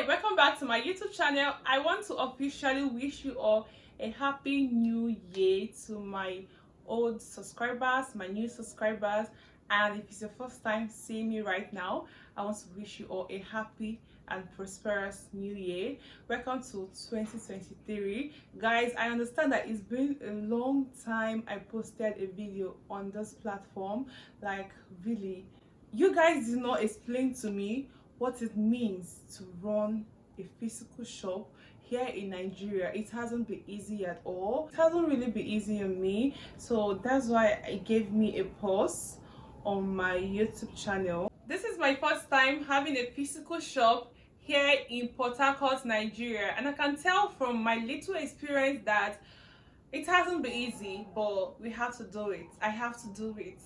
Hi, welcome back to my YouTube channel. I want to officially wish you all a happy new year to my old subscribers, my new subscribers, and if it's your first time seeing me right now, I want to wish you all a happy and prosperous new year. Welcome to 2023. Guys, I understand that it's been a long time I posted a video on this platform. Like, really, you guys did not explain to me what it means to run a physical shop here in Nigeria. It hasn't been easy at all. It hasn't really been easy on me, so that's why it gave me a pause on my YouTube channel. This is my first time having a physical shop here in Port Harcourt, Nigeria, and I can tell from my little experience that it hasn't been easy, but we have to do it. I have to do it,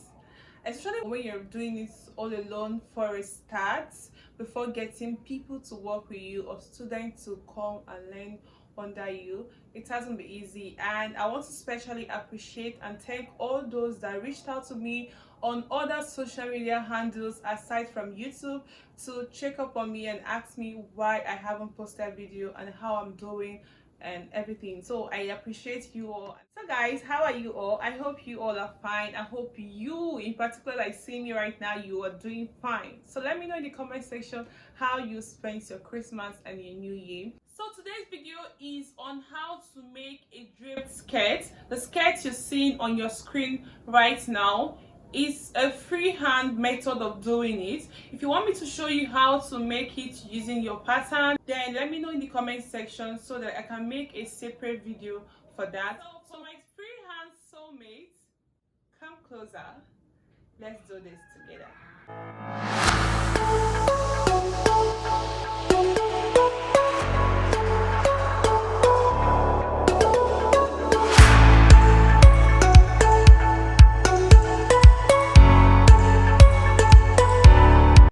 especially when you're doing it all alone for a start, before getting people to work with you or students to come and learn under you. It hasn't been easy, and I want to especially appreciate and thank all those that reached out to me on other social media handles aside from YouTube to check up on me and ask me why I haven't posted video and how I'm doing and everything. So I appreciate you all. So guys, how are you all? I hope you all are fine. I hope you in particular, like seeing me right now, you are doing fine. So let me know in the comment section how you spent your Christmas and your new year. So today's video is on how to make a draped skirt. The skirt you're seeing on your screen right now is a freehand method of doing it. If you want me to show you how to make it using your pattern, then let me know in the comment section so that I can make a separate video for that. So my freehand soulmates, come closer. Let's do this together.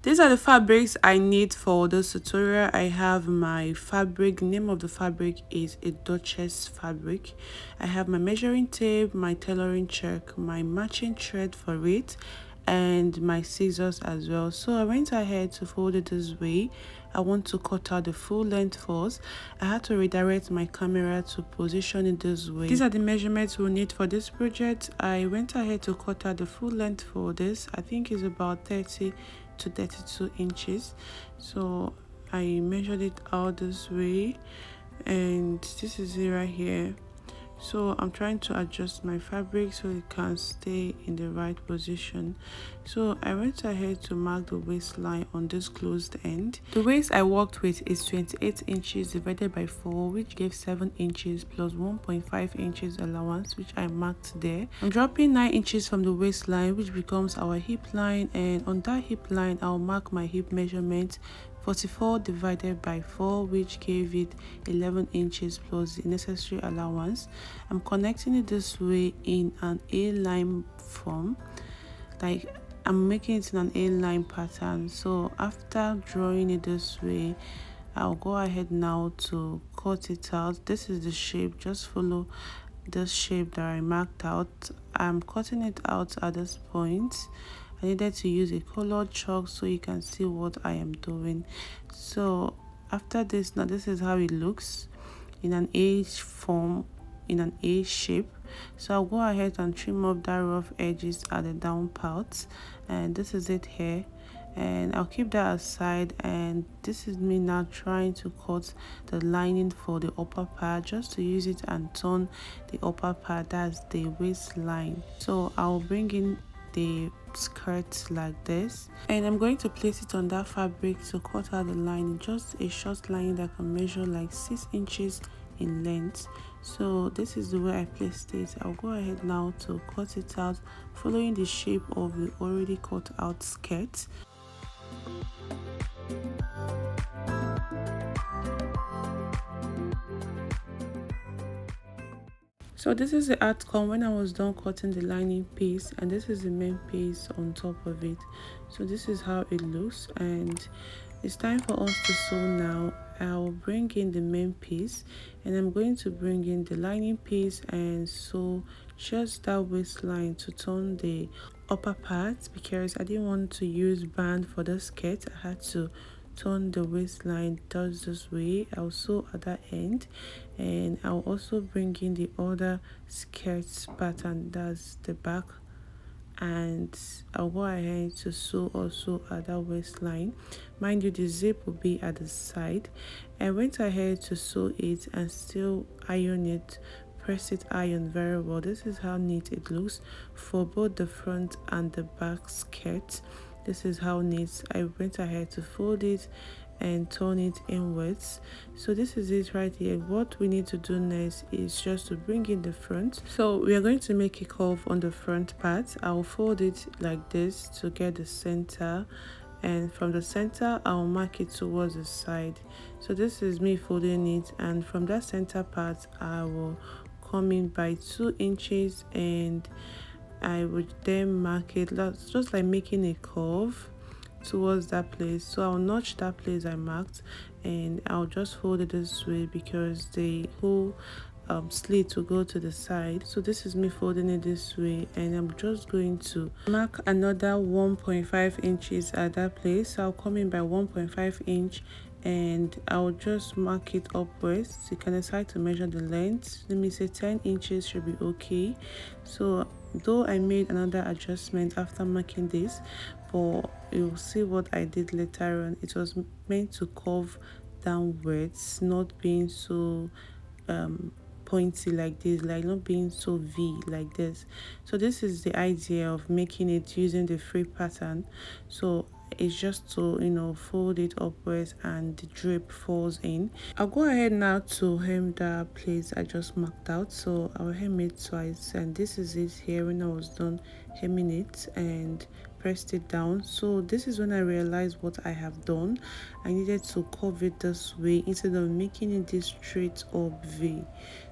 These are the fabrics I need for this tutorial. I have my fabric. The name of the fabric is a Duchess fabric. I have my measuring tape, my tailoring check, my matching thread for it, and my scissors as well. So I went ahead to fold it this way. I want to cut out the full length first. I had to redirect my camera to position it this way. These are the measurements we'll need for this project. I went ahead to cut out the full length for this. I think it's about 30 to 32 inches. So I measured it out this way, and this is it right here. So I'm trying to adjust my fabric so it can stay in the right position. So I went ahead to mark the waistline on this closed end. The waist I worked with is 28 inches divided by 4, which gave 7 inches plus 1.5 inches allowance, which I marked there. I'm dropping 9 inches from the waistline, which becomes our hip line, and on that hip line I'll mark my hip measurement 44 divided by 4, which gave it 11 inches plus the necessary allowance. I'm connecting it this way in an A-line form, like I'm making it in an A-line pattern. So after drawing it this way, I'll go ahead now to cut it out. This is the shape. Just follow this shape that I marked out. I'm cutting it out at this point. I needed to use a colored chalk so you can see what I am doing. So after this, now this is how it looks in an A form, in an A shape. So I'll go ahead and trim up that rough edges at the down part, and this is it here, and I'll keep that aside. And this is me now trying to cut the lining for the upper part, just to use it and turn the upper part, that's the waistline. So I'll bring in the skirt like this, and I'm going to place it on that fabric to cut out the lining, just a short line that can measure like 6 inches in length. So this is the way I placed it. I'll go ahead now to cut it out following the shape of the already cut out skirt. So this is the outcome when I was done cutting the lining piece, and this is the main piece on top of it. So this is how it looks, and it's time for us to sew now. I'll bring in the main piece, and I'm going to bring in the lining piece and sew just that waistline to turn the upper part, because I didn't want to use band for the skirt. I had to turn the waistline just this way. I'll sew at that end, and I'll also bring in the other skirt pattern, that's the back, and I'll go ahead to sew also at that waistline. Mind you, the zip will be at the side. I went ahead to sew it and still iron it, press it iron very well. This is how neat it looks for both the front and the back skirt. This is how neat. I went ahead to fold it and turn it inwards. So this is it right here. What we need to do next is just to bring in the front. So we are going to make a curve on the front part. I'll fold it like this to get the center, and from the center I'll mark it towards the side. So this is me folding it, and from that center part I will come in by 2 inches, and I would then mark it just like making a curve towards that place. So I'll notch that place I marked, and I'll just fold it this way because the whole slit will go to the side. So this is me folding it this way, and I'm just going to mark another 1.5 inches at that place. So I'll come in by 1.5 inch, and I'll just mark it upwards. You can decide to measure the length. Let me say 10 inches should be okay. So though I made another adjustment after marking this, but you'll see what I did later on. It was meant to curve downwards, not being so pointy like this, like not being so V like this. So this is the idea of making it using the free pattern. So it's just to, you know, fold it upwards and the drape falls in. I'll go ahead now to hem the place I just marked out. So I'll hem it twice, and this is it here when I was done hemming it and pressed it down. So this is when I realized what I have done. I needed to curve it this way instead of making it this straight up V.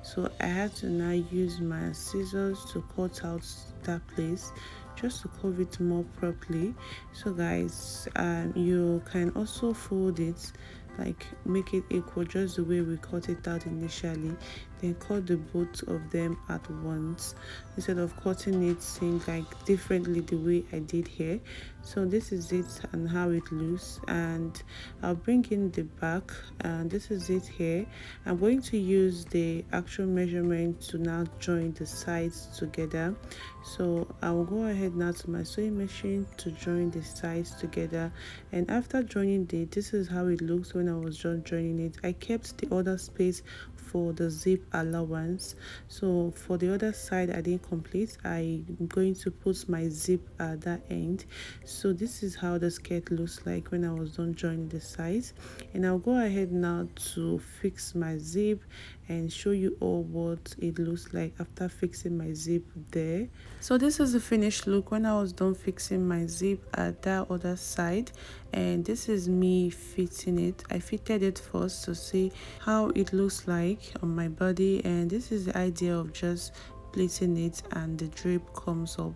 So I had to now use my scissors to cut out that place just to curve it more properly. So guys, you can also fold it, like make it equal just the way we cut it out initially, then cut the both of them at once instead of cutting it seems like differently the way I did here. So this is it and how it looks, and I'll bring in the back, and this is it here. I'm going to use the actual measurement to now join the sides together. So I will go ahead now to my sewing machine to join the sides together, and after joining it, this is how it looks when I was just joining it. I kept the other space for the zip allowance. So for the other side I didn't complete. I'm going to put my zip at that end. So this is how the skirt looks like when I was done joining the sides, and I'll go ahead now to fix my zip and show you all what it looks like after fixing my zip there. So this is the finished look when I was done fixing my zip at that other side, and this is me fitting it. I fitted it first to see how it looks like on my body, and this is the idea of just pleating it and the drape comes up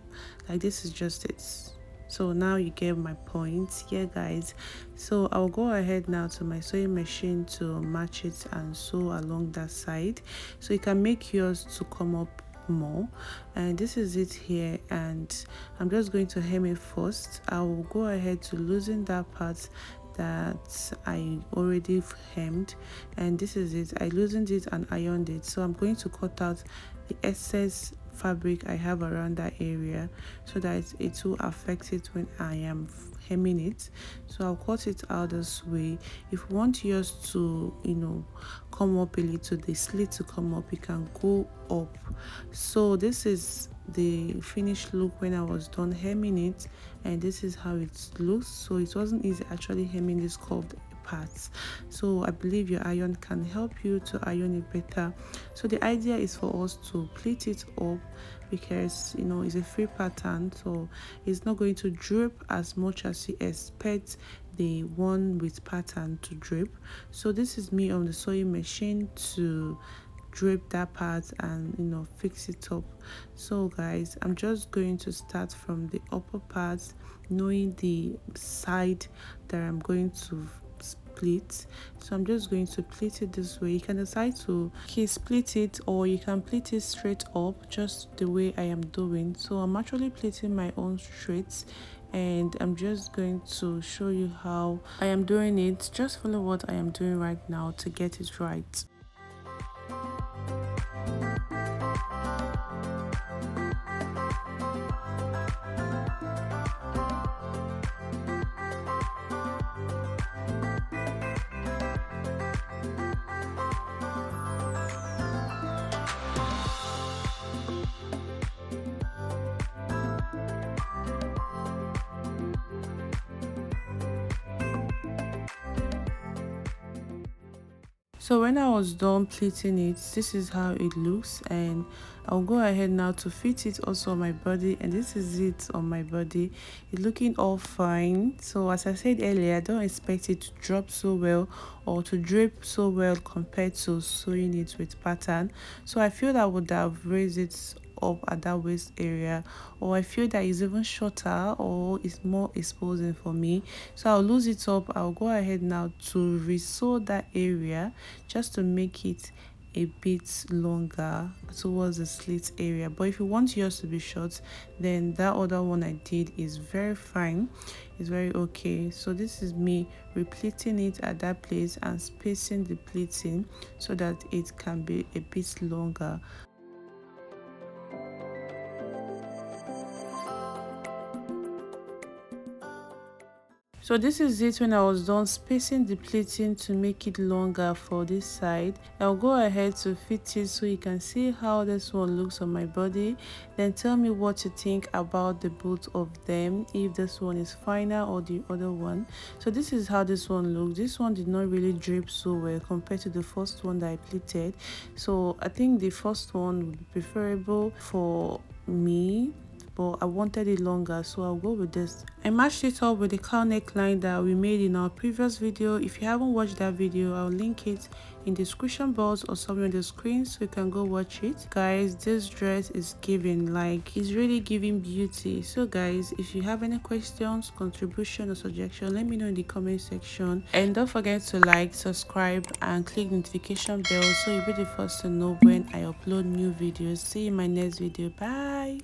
like this. Is just it. So now you get my point here, guys. So I'll go ahead now to my sewing machine to match it and sew along that side, so you can make yours to come up more. And this is it here, and I'm just going to hem it first. I will go ahead to loosen that part that I already hemmed, and this is it. I loosened it and ironed it, so I'm going to cut out the excess fabric I have around that area so that it will affect it when I am hemming it. So I'll cut it out this way. If you want yours to, you know, come up a little, the slit to come up, you can go up. So this is the finished look when I was done hemming it, and this is how it looks. So it wasn't easy actually hemming this curved parts, so I believe your iron can help you to iron it better. So the idea is for us to pleat it up because, you know, it's a free pattern, so it's not going to drape as much as you expect the one with pattern to drape. So this is me on the sewing machine to drape that part and, you know, fix it up. So guys, I'm just going to start from the upper part, knowing the side that I'm going to split. So I'm just going to pleat it this way. You can decide to split it, or you can pleat it straight up just the way I am doing. So I'm actually pleating my own straight, and I'm just going to show you how I am doing it. Just follow what I am doing right now to get it right. So when I was done pleating it, this is how it looks, and I'll go ahead now to fit it also on my body, and this is it on my body. It's looking all fine. So as I said earlier, I don't expect it to drop so well or to drape so well compared to sewing it with pattern. So I feel that I would have raised it up at that waist area, or I feel that it's even shorter or it's more exposing for me, so I'll lose it up. I'll go ahead now to resew that area just to make it a bit longer towards the slit area. But if you want yours to be short, then that other one I did is very fine, it's very okay. So this is me repleating it at that place and spacing the pleating so that it can be a bit longer. So this is it when I was done spacing the pleating to make it longer for this side. I'll go ahead to fit it so you can see how this one looks on my body. Then tell me what you think about the both of them, if this one is finer or the other one. So this is how this one looks. This one did not really drape so well compared to the first one that I pleated. So I think the first one would be preferable for me, but I wanted it longer, so I'll go with this. I matched it up with the cowl neckline that we made in our previous video. If you haven't watched that video, I'll link it in the description box or somewhere on the screen so you can go watch it. Guys, this dress is giving, like, it's really giving beauty. So guys, if you have any questions, contribution or suggestion, let me know in the comment section, and don't forget to like, subscribe and click the notification bell so you'll be the first to know when I upload new videos. See you in my next video. Bye.